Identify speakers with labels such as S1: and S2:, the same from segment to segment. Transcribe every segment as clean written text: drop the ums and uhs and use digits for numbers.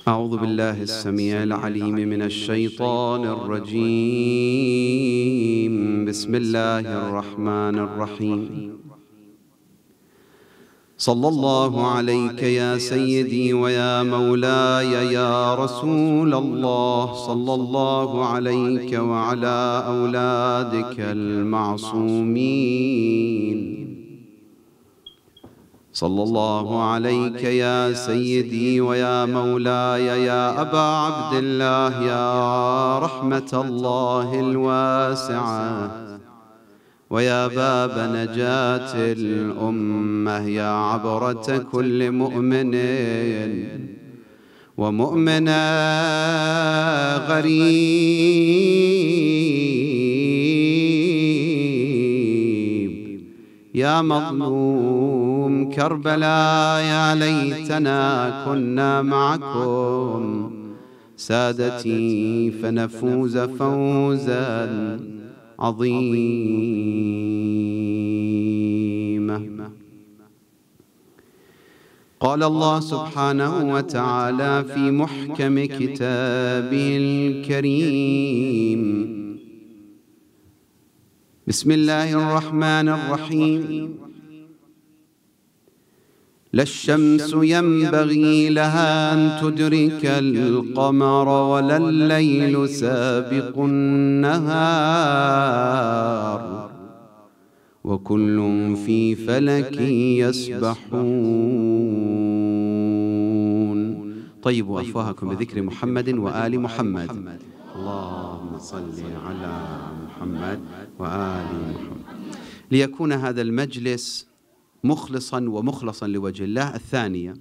S1: أعوذ بالله السميع العليم من الشيطان الرجيم. بسم الله الرحمن الرحيم. صلى الله عليك يا سيدي ويا مولاي يا رسول الله، صلى الله عليك وعلى أولادك المعصومين، صلى الله عليك يا سيدي ويا مولاي يا أبا عبد الله يا رحمة الله الواسعة ويا باب نجاة الأمة، يا عبرة كل مؤمن ومؤمنة غريب، يا مظلوم كربلاء يا ليتنا كنا معكم سادتي فنفوز فوزا عظيما. قال الله سبحانه وتعالى في محكم كتابه الكريم: بسم الله الرحمن الرحيم. لا الشمس ينبغي لها أن تدرك القمر ولا الليل سابق النهار وكل في فلك يسبحون. طيبوا أفواهكم بذكر محمد وآل محمد. اللهم صل على محمد وآل محمد. ليكون هذا المجلس مخلصا ومخلصا لوجه الله. الثانية: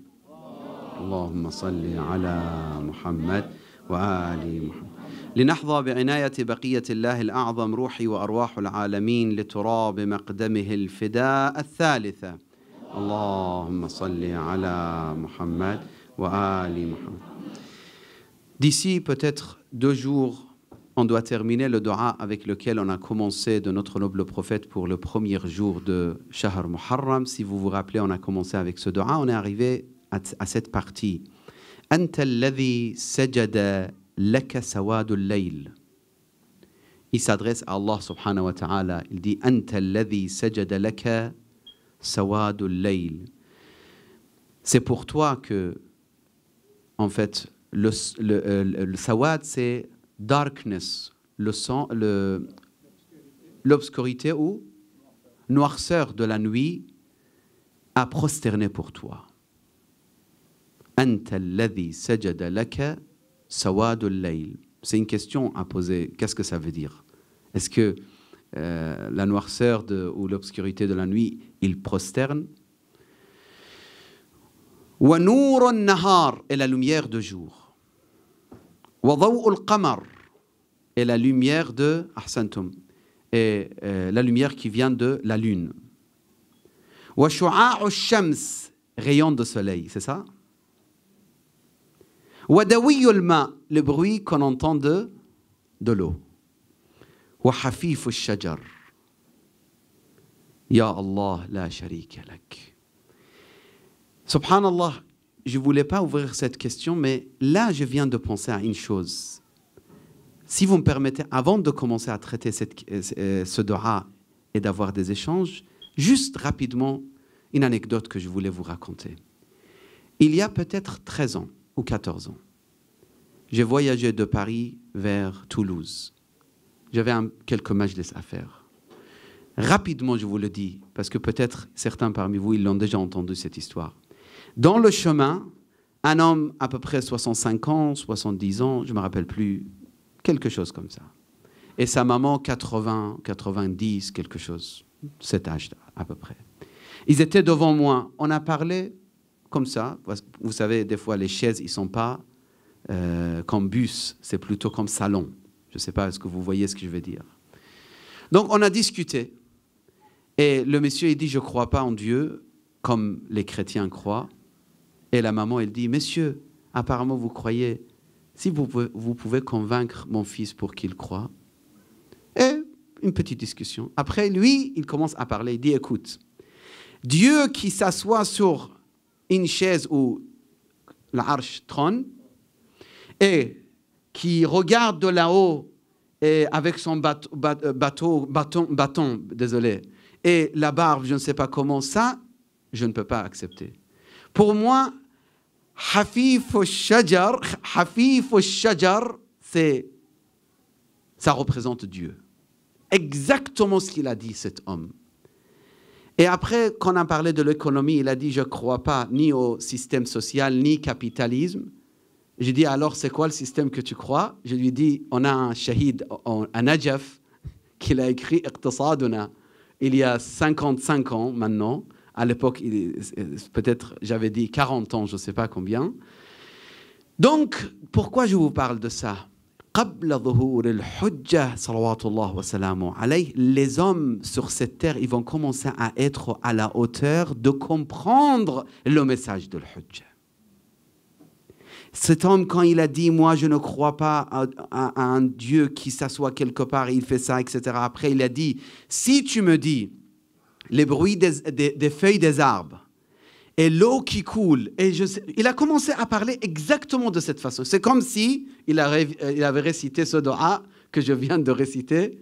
S1: اللهم صل على محمد وآل محمد. لنحظى بعناية بقية الله الأعظم روحي وأرواح العالمين لتراب مقدمه الفداء. الثالثة: اللهم صل على محمد وآل محمد. D'ici peut-être 2 jours, on doit terminer le dua avec lequel on a commencé de notre noble prophète pour le premier jour de Shahr Muharram. Si vous vous rappelez, on a commencé avec ce dua. On est arrivé à cette partie. Anta alladhi sajada laka sawadul layl. Il s'adresse à Allah subhanahu wa ta'ala. Il dit Anta alladhi sajada laka sawadul layl. C'est pour toi que, en fait, le sawad, c'est darkness, l'obscurité ou noirceur de la nuit a prosterné pour toi. Anta alladhi sajada laka sawadul layl. C'est une question à poser. Qu'est-ce que ça veut dire? Est-ce que la noirceur ou l'obscurité de la nuit, il prosterne? Wa nourun nahar, et la lumière de jour. Wa daw'ul qamar, et la lumière de ahsantum, et la lumière qui vient de la lune. Wa shu'a'u shams, rayon de soleil, c'est ça? Wa dawiyul ma, le bruit qu'on entend de l'eau. Wa hafifu shajar. Ya Allah la sharika lak. Subhanallah, je ne voulais pas ouvrir cette question, mais là, je viens de penser à une chose. Si vous me permettez, avant de commencer à traiter ce dua et d'avoir des échanges, juste rapidement, une anecdote que je voulais vous raconter. Il y a peut-être 13 ans ou 14 ans, j'ai voyagé de Paris vers Toulouse. J'avais quelques majlis à faire. Rapidement, je vous le dis, parce que peut-être certains parmi vous, ils l'ont déjà entendu cette histoire. Dans le chemin, un homme à peu près 65 ans, 70 ans, je ne me rappelle plus, quelque chose comme ça. Et sa maman, 80, 90, quelque chose, cet âge à peu près. Ils étaient devant moi. On a parlé comme ça. Vous savez, des fois, les chaises, ils ne sont pas comme bus, c'est plutôt comme salon. Je ne sais pas, est-ce que vous voyez ce que je veux dire? Donc, on a discuté. Et le monsieur, il dit, je ne crois pas en Dieu, comme les chrétiens croient. Et la maman, elle dit, monsieur, apparemment vous croyez, si vous pouvez convaincre mon fils pour qu'il croie. Et une petite discussion. Après, lui, il commence à parler, il dit, écoute, Dieu qui s'assoit sur une chaise où l'arche trône, et qui regarde de là-haut et avec son bâton, désolé, et la barbe, je ne sais pas comment, ça, je ne peux pas accepter. Pour moi, Hafif al-Shajar, ça représente Dieu. Exactement ce qu'il a dit, cet homme. Et après, quand on a parlé de l'économie, il a dit, je ne crois pas ni au système social, ni capitalisme. J'ai dit, alors c'est quoi le système que tu crois? Je lui ai dit, on a un shahid à Najaf qui a écrit Iqtisaduna il y a 55 ans maintenant. À l'époque, peut-être j'avais dit 40 ans, je ne sais pas combien. Donc, pourquoi je vous parle de ça? Les hommes sur cette terre, ils vont commencer à être à la hauteur de comprendre le message de l'Hujjah. Cet homme, quand il a dit « Moi, je ne crois pas à un Dieu qui s'assoit quelque part, il fait ça, etc. » Après, il a dit « Si tu me dis les bruits des feuilles des arbres et l'eau qui coule, et il a commencé à parler exactement de cette façon. C'est comme si il avait récité ce dua que je viens de réciter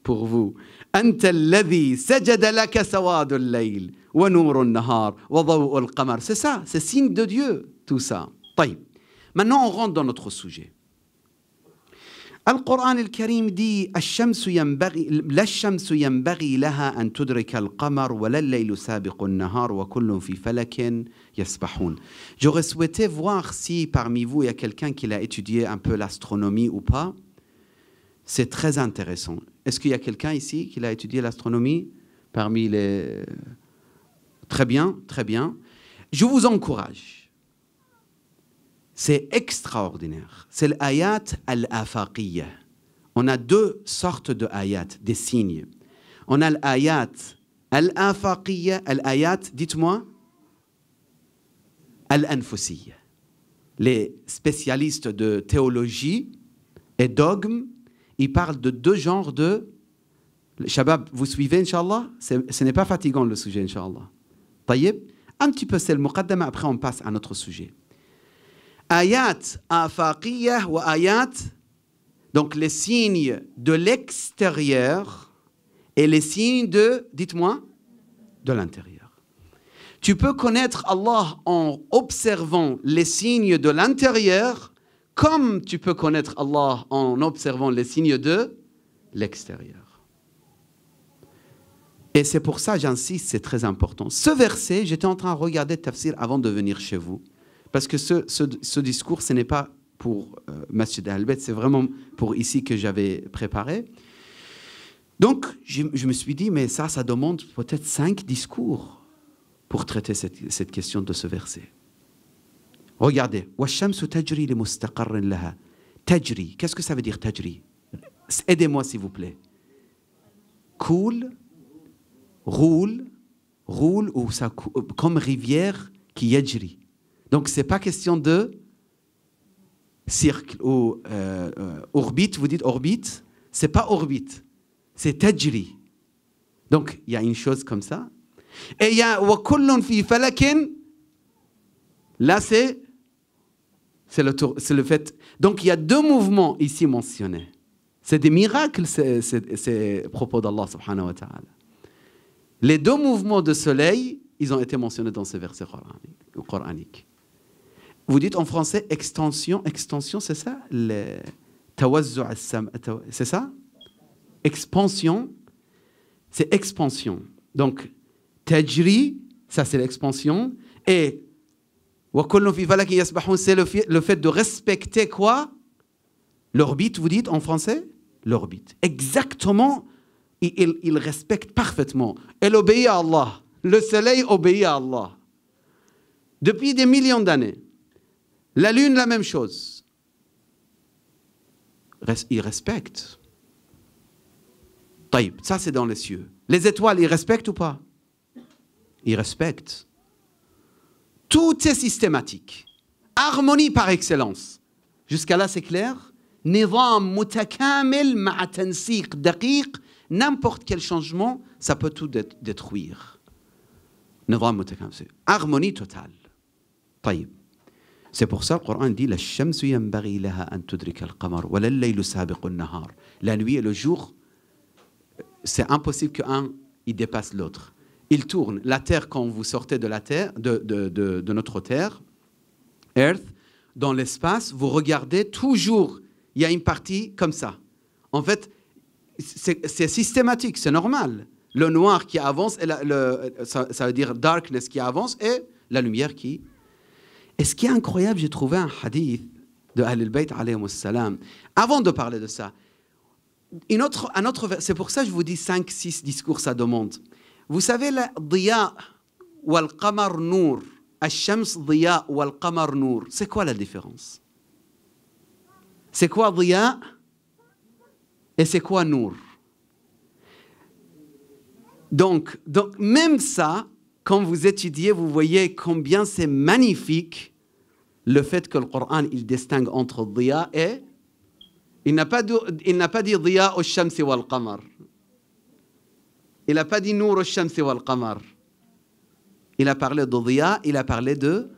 S1: pour vous. أنت الذي سجد لك سواد الليل ونور النهار وضوء القمر. C'est ça, c'est signe de Dieu, tout ça. طيب. Maintenant, on rentre dans notre sujet. القرآن الكريم dit لا الشمس ينبغي لها أن تدرك القمر ولا الليل سابق النهار وكل في فلك يسبحون. J'aurais souhaité voir si parmi vous il y a quelqu'un qui a étudié un peu l'astronomie ou pas. C'est très intéressant. Est-ce qu'il y a quelqu'un ici qui a étudié l'astronomie parmi les... Très bien, très bien. Je vous encourage. C'est extraordinaire. C'est l'ayat al-afaqiyya. On a deux sortes de ayat, des signes. On a l'ayat al-afaqiyya, l'ayat, dites-moi, al-anfusiyya. Les spécialistes de théologie et dogme, ils parlent de deux genres de... Shabab, vous suivez, Inch'Allah? Ce n'est pas fatigant le sujet, Inch'Allah. Taïeb, un petit peu, c'est le muqaddama, après on passe à notre sujet. Ayat afaqiyah wa ayat, donc les signes de l'extérieur et les signes de, dites-moi, de l'intérieur. Tu peux connaître Allah en observant les signes de l'intérieur comme tu peux connaître Allah en observant les signes de l'extérieur. Et c'est pour ça, j'insiste, c'est très important. Ce verset, j'étais en train de regarder le tafsir avant de venir chez vous. Parce que ce discours, ce n'est pas pour Masjid Al-Bayt, c'est vraiment pour ici que j'avais préparé. Donc, je me suis dit, mais ça demande peut-être 5 discours pour traiter cette question de ce verset. Regardez. وَالشَّمْسُ تَجْرِي لِمُسْتَقَرٍ لَهَا. Tajri. Qu'est-ce que ça veut dire, tajri? Aidez-moi, s'il vous plaît. Coule, roule, ou ça, comme rivière qui yajri. Donc, ce n'est pas question de cercle ou orbite. Vous dites orbite, ce n'est pas orbite, c'est tajri. Donc, il y a une chose comme ça. Et il y a wa kullun fi falakin. Là, c'est le fait. Donc, il y a 2 mouvements ici mentionnés. C'est des miracles, ces propos d'Allah subhanahu wa ta'ala. Les 2 mouvements de soleil, ils ont été mentionnés dans ces versets coraniques. Vous dites en français extension, c'est ça? C'est ça? Expansion, c'est expansion. Donc, tajri, ça c'est l'expansion. Et c'est le fait de respecter quoi? L'orbite, vous dites en français? L'orbite. Exactement, il respecte parfaitement. Elle obéit à Allah. Le soleil obéit à Allah. Depuis des millions d'années. La lune, la même chose. Il respecte. Taïb, ça c'est dans les cieux. Les étoiles, ils respectent ou pas? Ils respectent. Tout est systématique. Harmonie par excellence. Jusqu'à là, c'est clair? Nizam mutakamil ma'a tansiq daqiq. N'importe quel changement, ça peut tout détruire. Nizam mutakamil. Harmonie totale. Taïb. C'est pour ça que le Coran dit «La-shamsu yanbaghi laha an tudrika al-qamar, wa lal-laylu sabiqu an-nahar». La nuit et le jour, c'est impossible qu'un il dépasse l'autre. Il tourne. La Terre, quand vous sortez de la Terre, de notre Terre, Earth, dans l'espace, vous regardez toujours, il y a une partie comme ça. En fait, c'est systématique, c'est normal. Le noir qui avance, et ça veut dire darkness qui avance, et la lumière qui... Et ce qui est incroyable, j'ai trouvé un hadith de Ahl al-Bayt alayhi salam. Avant de parler de ça, un autre, c'est pour ça que je vous dis 5-6 discours, ça demande. Vous savez, le diya wal qamar nour, al-shams diya wal qamar nour, c'est quoi la différence? C'est quoi diya et c'est quoi nour? Donc, même ça, quand vous étudiez, vous voyez combien c'est magnifique le fait que le Coran il distingue entre diya et... Il n'a pas dit diya au shamsi wal qamar. Il n'a pas dit nour au shamsi wal qamar. Il a parlé de diya, il a parlé de...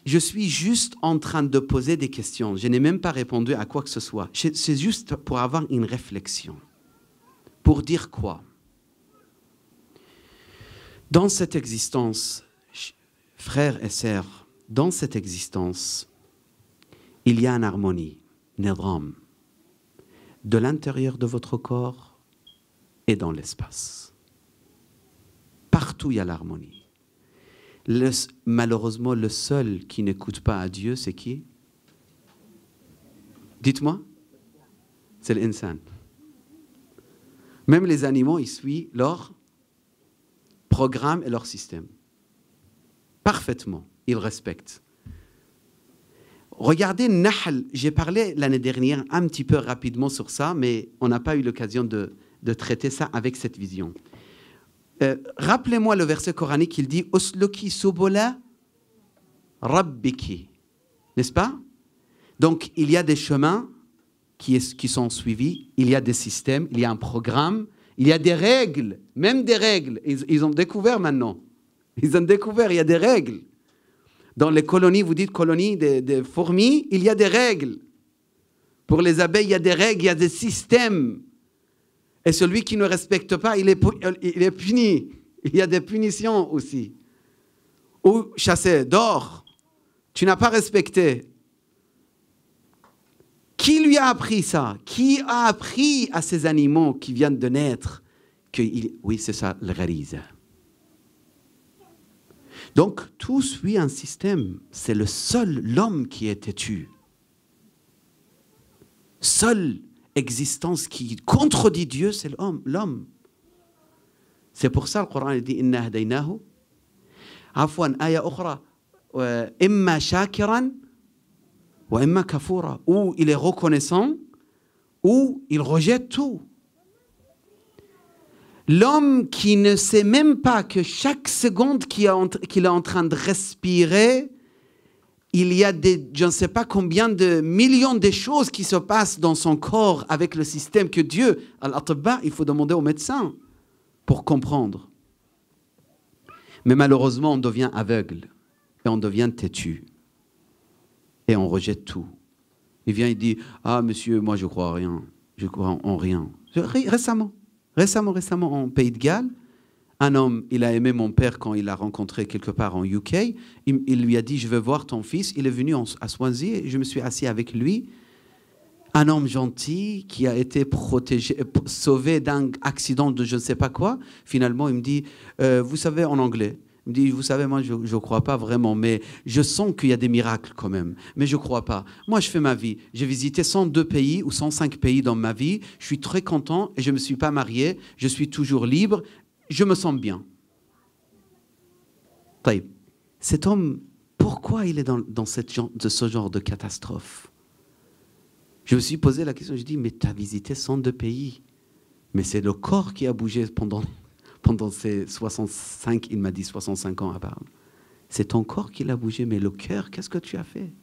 S1: Je suis juste en train de poser des questions. Je n'ai même pas répondu à quoi que ce soit. C'est juste pour avoir une réflexion. Pour dire quoi? Dans cette existence, frères et sœurs, dans cette existence, il y a une harmonie, nidram, de l'intérieur de votre corps et dans l'espace. Partout, il y a l'harmonie. Malheureusement, le seul qui n'écoute pas à Dieu, c'est qui? Dites-moi. C'est l'insan. Même les animaux, ils suivent leur programme et leur système. Parfaitement, ils respectent. Regardez Nahl, j'ai parlé l'année dernière un petit peu rapidement sur ça, mais on n'a pas eu l'occasion de traiter ça avec cette vision. Rappelez-moi le verset coranique, il dit « Usluki subola rabbiki ». N'est-ce pas? Donc, il y a des chemins qui sont suivis, il y a des systèmes, il y a un programme, il y a des règles, même des règles. Ils ont découvert maintenant. Ils ont découvert, il y a des règles. Dans les colonies, vous dites colonies des fourmis, il y a des règles. Pour les abeilles, il y a des règles, il y a des systèmes. Et celui qui ne respecte pas, il est puni. Il y a des punitions aussi. Ou chasser, dehors. Tu n'as pas respecté. Qui lui a appris ça? Qui a appris à ces animaux qui viennent de naître que oui, c'est ça, le ghariza. Donc, tout suit un système. C'est le seul, l'homme qui est têtu. Seule existence qui contredit Dieu, c'est l'homme. C'est pour ça que le Coran dit « Inna hadaynahu » Afwan, aya ukhra « Imma shakiran » ou « Imma kafura » où il est reconnaissant, ou il rejette tout. L'homme qui ne sait même pas que chaque seconde qu'il est en train de respirer, il y a je ne sais pas combien de millions de choses qui se passent dans son corps avec le système que Dieu, al-atibba, il faut demander aux médecins pour comprendre. Mais malheureusement, on devient aveugle et on devient têtu et on rejette tout. Il vient, il dit « Ah, monsieur, moi je crois en rien, je crois en rien. » Récemment, en Pays de Galles, un homme, il a aimé mon père quand il l'a rencontré quelque part en UK. Il lui a dit, je veux voir ton fils. Il est venu à Swansea et je me suis assis avec lui. Un homme gentil qui a été protégé, sauvé d'un accident de je ne sais pas quoi. Finalement, il me dit, vous savez, en anglais, il me dit, vous savez, moi, je ne crois pas vraiment, mais je sens qu'il y a des miracles quand même. Mais je ne crois pas. Moi, je fais ma vie. J'ai visité 102 pays ou 105 pays dans ma vie. Je suis très content et je ne me suis pas marié. Je suis toujours libre. Je me sens bien. Taïb. Cet homme, pourquoi il est dans ce genre de catastrophe? Je me suis posé la question, je dis, mais tu as visité 102 pays. Mais c'est le corps qui a bougé pendant ces 65, il m'a dit 65 ans apparemment. C'est ton corps qui l'a bougé, mais le cœur, qu'est-ce que tu as fait?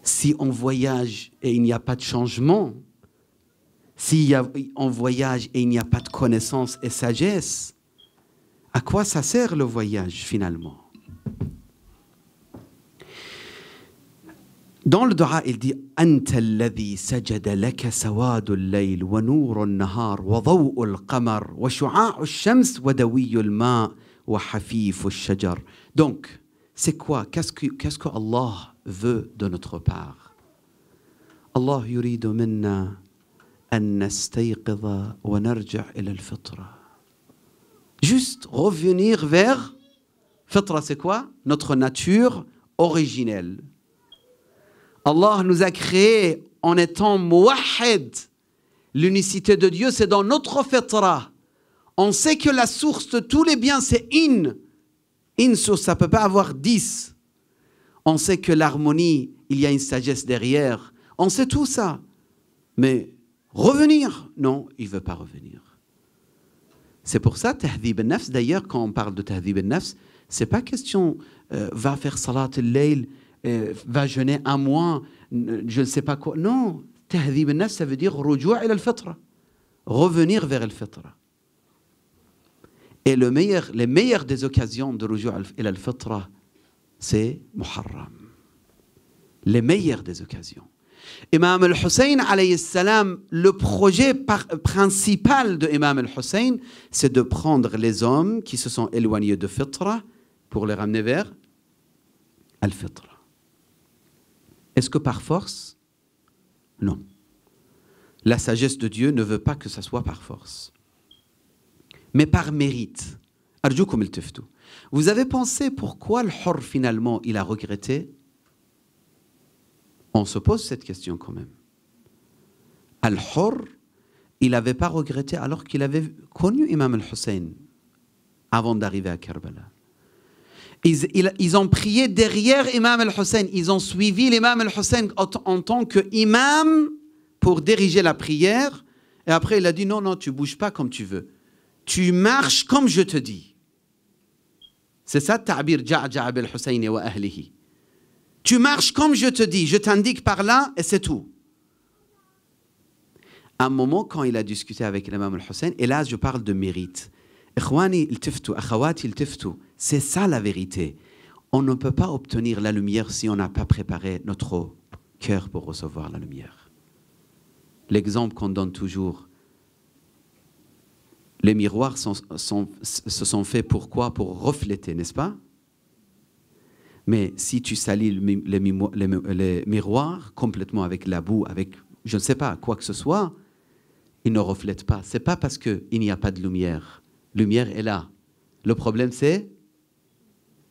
S1: Si on voyage et il n'y a pas de changement, si on voyage et il n'y a pas de connaissance et sagesse, à quoi ça sert le voyage finalement? Dans le dua, il dit Anta alladhi sajada laka sawadu al-layl wa nuru al-nahar wa daw'u al-qamar wa shu'a'u al-shams wa dawiyu al-ma' wa hafifu al-shajar. Donc, c'est quoi? Qu'est-ce que Allah veut de notre part? Allah yuridu minna an nastayqidha wa narji' ila al-fitra. Juste revenir vers fitra, c'est quoi? Notre nature originelle. Allah nous a créés en étant muwahhid. L'unicité de Dieu, c'est dans notre fitra. On sait que la source de tous les biens, c'est in. Une source, ça ne peut pas avoir 10. On sait que l'harmonie, il y a une sagesse derrière. On sait tout ça. Mais revenir, non, il ne veut pas revenir. C'est pour ça, tahdhib al-nafs, d'ailleurs, quand on parle de tahdhib al-nafs, ce n'est pas question, va faire salat al-layl, va jeûner un mois, je ne sais pas quoi. Non, tahdhib al-nafs, ça veut dire rujou' ila al-fitra. Revenir vers al-fitra. Et les meilleures des occasions de rujou' ila al-fitra, c'est Muharram. Les meilleures des occasions. Imam al-Hussein, alayhi salam, le projet principal de Imam al-Hussein, c'est de prendre les hommes qui se sont éloignés de fitra pour les ramener vers al-fitra. Est-ce que par force? Non. La sagesse de Dieu ne veut pas que ça soit par force. Mais par mérite. Arjoukoum il-tiftou. Vous avez pensé pourquoi le hur finalement il a regretté? On se pose cette question quand même. Al-Hur, il n'avait pas regretté alors qu'il avait connu Imam al-Hussein avant d'arriver à Karbala. Ils ont prié derrière Imam al-Hussein. Ils ont suivi l'Imam al-Hussein en tant qu'imam pour diriger la prière. Et après, il a dit, non, tu ne bouges pas comme tu veux. Tu marches comme je te dis. C'est ça, ta'bir ja'a bil-Hussein wa ahlihi. Tu marches comme je te dis, je t'indique par là et c'est tout. À un moment, quand il a discuté avec l'imam al-Hussein, et là je parle de mérite. Ikhwani il-tiftu, akhawati il-tiftu, c'est ça la vérité. On ne peut pas obtenir la lumière si on n'a pas préparé notre cœur pour recevoir la lumière. L'exemple qu'on donne toujours, les miroirs se sont faits pourquoi? Pour refléter, n'est-ce pas? Mais si tu salis les miroirs complètement avec la boue, avec je ne sais pas, quoi que ce soit, ils ne reflètent pas. Ce n'est pas parce qu'il n'y a pas de lumière. Lumière est là. Le problème c'est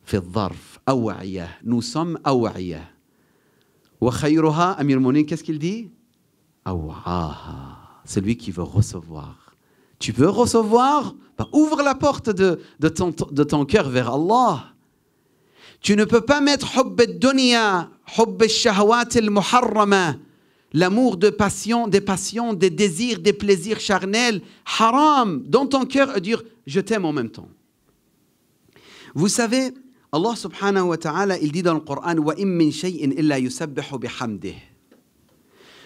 S1: fi dharf, awa'iyah. Nous sommes awa'iyah. Wa khayruha, Amir Mounin, qu'est-ce qu'il dit? Awa'aha. C'est lui qui veut recevoir. Tu veux recevoir? Bah, ouvre la porte de ton cœur vers Allah. Tu ne peux pas mettre hubb ad-dunya, hubb ash-shahawat al-muharrama, l'amour des passions, des désirs, des plaisirs charnels, haram, dans ton cœur et dire je t'aime en même temps. Vous savez, Allah subhanahu wa ta'ala, il dit dans le Coran wa in min shay'in illa yusabbihu bihamdihi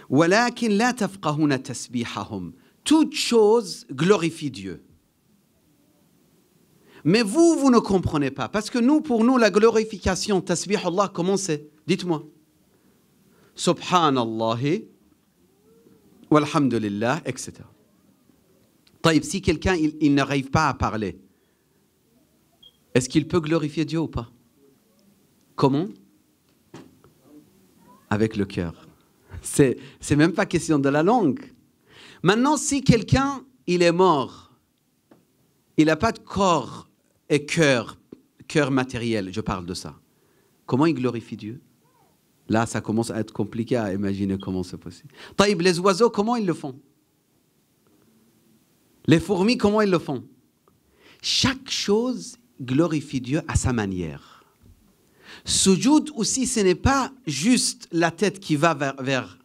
S1: walakin la tafqahuna tasbihahum. Toute chose glorifie Dieu. Mais vous ne comprenez pas. Parce que pour nous, la glorification, tasbih Allah, comment c'est? Dites-moi. Subhanallahi, walhamdulillah, etc. Taïb, si quelqu'un il n'arrive pas à parler, est-ce qu'il peut glorifier Dieu ou pas? Comment? Avec le cœur. C'est même pas question de la langue. Maintenant, si quelqu'un, il est mort, il n'a pas de corps et cœur matériel, je parle de ça. Comment il glorifie Dieu? Là, ça commence à être compliqué à imaginer comment c'est possible. Taïb, les oiseaux, comment ils le font? Les fourmis, comment ils le font? Chaque chose glorifie Dieu à sa manière. Sujoud aussi, ce n'est pas juste la tête qui va vers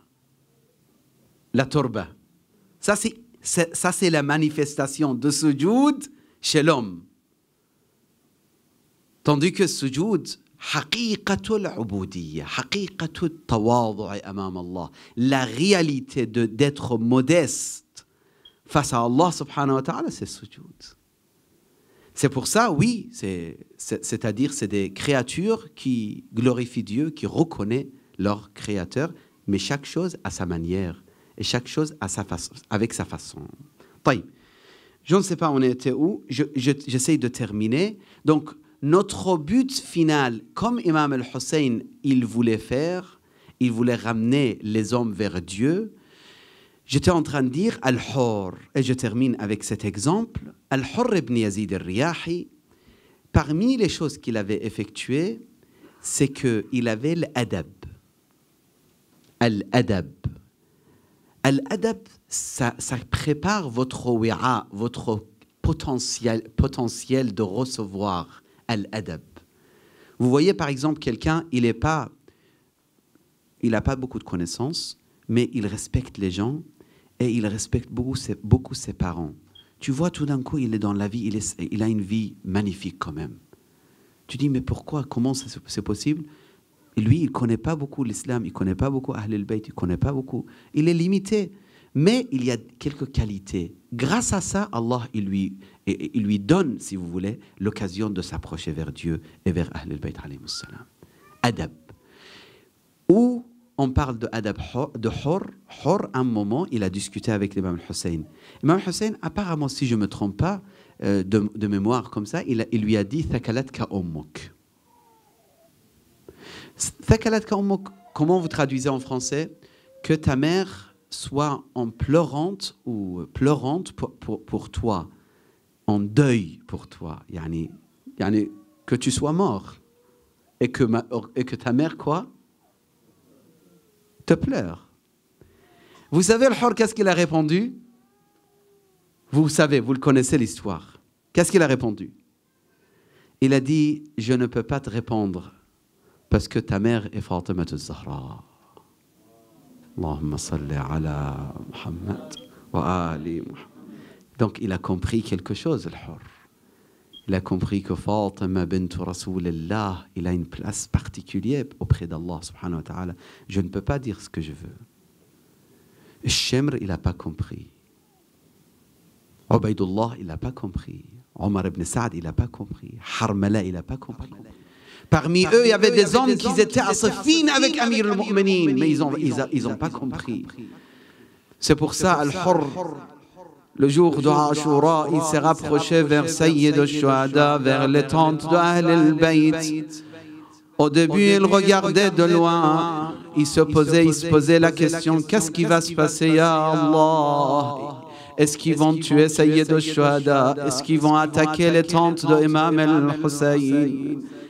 S1: la turba. Ça, c'est la manifestation de sujoud chez l'homme. Tandis que sujoud, haqiqatul ubudiyya, haqiqatul tawadhu'i amam Allah, la réalité d'être modeste face à Allah subhanahu wa ta'ala, c'est sujoud. C'est pour ça, oui, c'est-à-dire c'est des créatures qui glorifient Dieu, qui reconnaissent leur créateur, mais chaque chose à sa manière et chaque chose à sa façon, avec sa façon. طيب. Je ne sais pas on était où, j'essaye de terminer. Donc, notre but final, comme Imam al-Hussein, il voulait faire, il voulait ramener les hommes vers Dieu. J'étais en train de dire Al-Hurr, et je termine avec cet exemple. Al-Hurr ibn Yazid al-Riyahi, parmi les choses qu'il avait effectuées, c'est qu'il avait l'adab. Al-adab. Al-adab, ça prépare votre wi'a, votre potentiel de recevoir. Al-adab. Vous voyez par exemple quelqu'un, il n'a pas beaucoup de connaissances, mais il respecte les gens et il respecte beaucoup ses parents. Tu vois, tout d'un coup, il est dans la vie, il a une vie magnifique quand même. Tu dis, mais pourquoi? Comment c'est possible? Et lui, il ne connaît pas beaucoup l'islam, il ne connaît pas beaucoup Ahl al-Bayt, il ne connaît pas beaucoup. Il est limité. Mais il y a quelques qualités. Grâce à ça, Allah, il lui donne, si vous voulez, l'occasion de s'approcher vers Dieu et vers Ahl al-Bayt alayhi salam. Adab. Où on parle de adab de Hurr. Hurr, à un moment, il a discuté avec l'imam al-Hussein. L'imam al-Hussein, apparemment, si je ne me trompe pas, de mémoire comme ça, il lui a dit « Thakalatka ummuk ». Thakalatka ummuk, comment vous traduisez en français? Que ta mère soit en pleurante ou pleurante pour toi, en deuil pour toi. Yani, que tu sois mort et que ta mère, quoi? Te pleure. Vous savez, le Hurr, qu'est-ce qu'il a répondu? Vous savez, vous le connaissez l'histoire. Qu'est-ce qu'il a répondu? Il a dit, je ne peux pas te répondre parce que ta mère est Fatima az-Zahra. Allahumma salli ala Muhammad wa ali Muhammad. Donc il a compris quelque chose, le Hurr. Il a compris que Fatima bint Rasulillah, il a une place particulière auprès d'Allah subhanahu wa ta'ala. Je ne peux pas dire ce que je veux. Shemr, il n'a pas compris. Ubaydullah, il n'a pas compris. Omar ibn Saad, il n'a pas compris. Harmala, il n'a pas compris. Parmi eux, il y avait des hommes qui étaient à Safin avec Amir al-Mu'minin, mais ils n'ont pas compris. C'est pour ça, Al-Hurr, le jour de Ashura, il s'est rapproché vers Sayyid al-Shuhada, vers les tentes de Ahl al-Bayt. Au début, il regardait de loin. Il se posait la question, qu'est-ce qui va se passer, ya Allah? Est-ce qu'ils vont tuer Sayyid al-Shuhada? Est-ce qu'ils vont attaquer les tentes de Imam al-Hussein?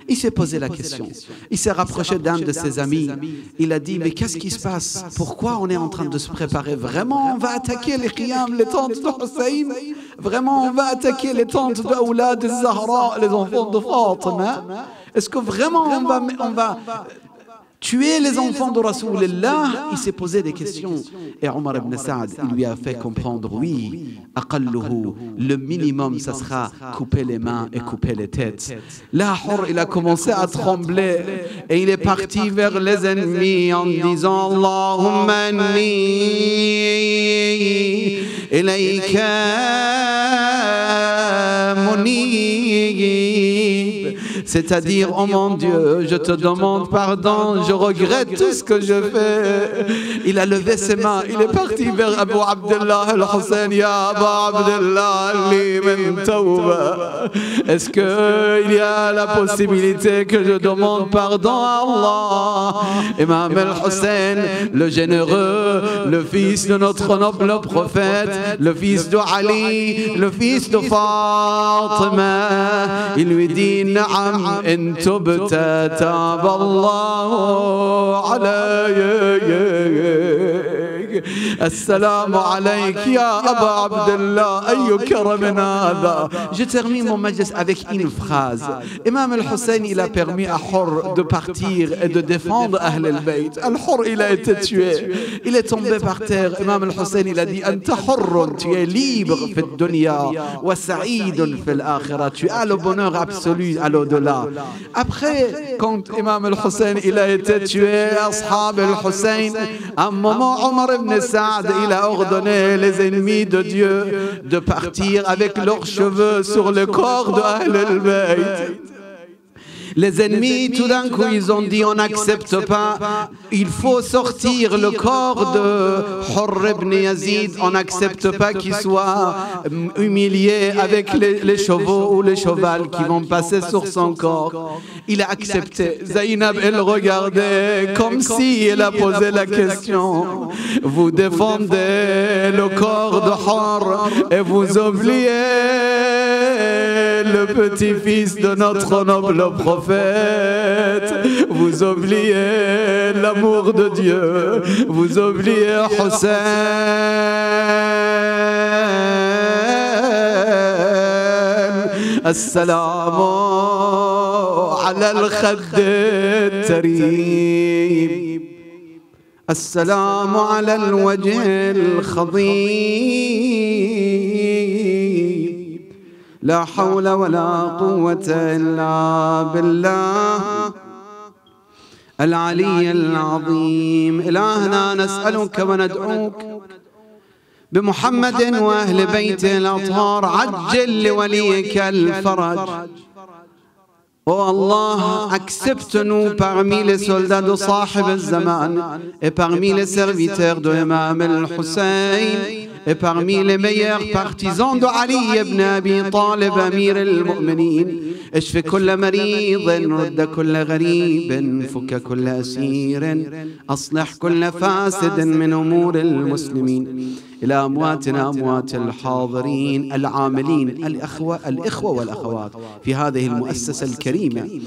S1: Il s'est posé la question. Il s'est rapproché d'un de ses amis. Il a dit, mais qu'est-ce qui se passe? Pourquoi on est en train de se préparer? Vraiment, on va attaquer les Qiyam, les tentes de Hussein? Vraiment, on va attaquer les tentes d'Aoulad al-Zahra, les enfants de Fatima? Est-ce que vraiment on va tuer les enfants de Rasulullah? Il s'est posé des questions. Et Omar ibn Saad, il lui a fait comprendre, oui, aqalluhu, le minimum, ça sera couper les mains et couper les têtes. Là, Hurr, il a commencé à trembler et il est parti vers les ennemis en disant, Allahumma anni ilayka munib. C'est-à-dire, oh mon Dieu, je te demande pardon, je regrette tout ce que je fais. Il a levé ses mains, il est parti vers Abu Abdullah al-Hussein. Ya Abu Abdullah, li min tawba. Est-ce qu'il y a la possibilité que je demande pardon à Allah? Imam al-Hussein, le généreux, le fils de notre noble prophète, le fils de Ali, le fils de Fatima, il lui dit, Na'am, in tubta taballahu alayk. Assalamu alayk ya Aba Abdullah, ayyu karamin hadha. Je termine mon majlis avec une phrase. Imam al-Hussein, il a permis à Hurr de partir et de défendre Ahl al-Bayt. Al-Hurr, il a été tué. Il est tombé par terre. Imam al-Hussein, il a dit, Anta hurrun, tu es libre fi dunya wa sa'idun fi l'akhirah. Tu as le bonheur absolu à l'au-delà. Après, quand Imam al-Hussein, il a été tué, Ashab al-Hussein, à un moment, Omar ibn Saad, il a ordonné les ennemis de Dieu de partir avec leurs cheveux sur le corps de Ahl al-Bayt. Les ennemis, tout d'un coup, ils ont dit on n'accepte pas, il faut sortir le corps de Hurr ibn Yazid, on n'accepte pas qu'il soit humilié avec les chevaux ou les chevals qui vont passer sur son corps. Il a accepté. Zainab, elle regardait comme si elle a posé la question. Vous défendez le corps de Hurr et vous oubliez le petit-fils de notre noble prophète. Vous oubliez l'amour de Dieu. Vous oubliez Hussein. Assalamu ala al-khadd al-tarib. Assalamu ala al-wajh al-khadib. لا حول ولا قوة إلا بالله العلي العظيم. إلهنا نسألك وندعوك بمحمد وأهل بيته الأطهار عجل لوليك الفرج. Oh Allah, accepte-nous parmi les soldats de Sahib al-Zaman et parmi les serviteurs de Imam al-Hussein et parmi les meilleurs partisans de Ali ibn Abi Talib Amir al-Mu'minin. اشف كل مريض، رد كل غريب، فك كل أسير، أصلح كل فاسد من أمور المسلمين. إلى أمواتنا أموات الحاضرين العاملين الإخوة والأخوات في هذه المؤسسة الكريمة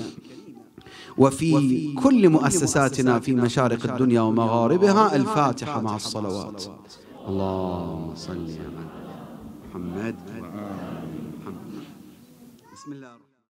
S1: وفي كل مؤسساتنا في مشارق الدنيا ومغاربها. الفاتحة مع الصلوات. اللهم صل على محمد وآل محمد. بسم الله.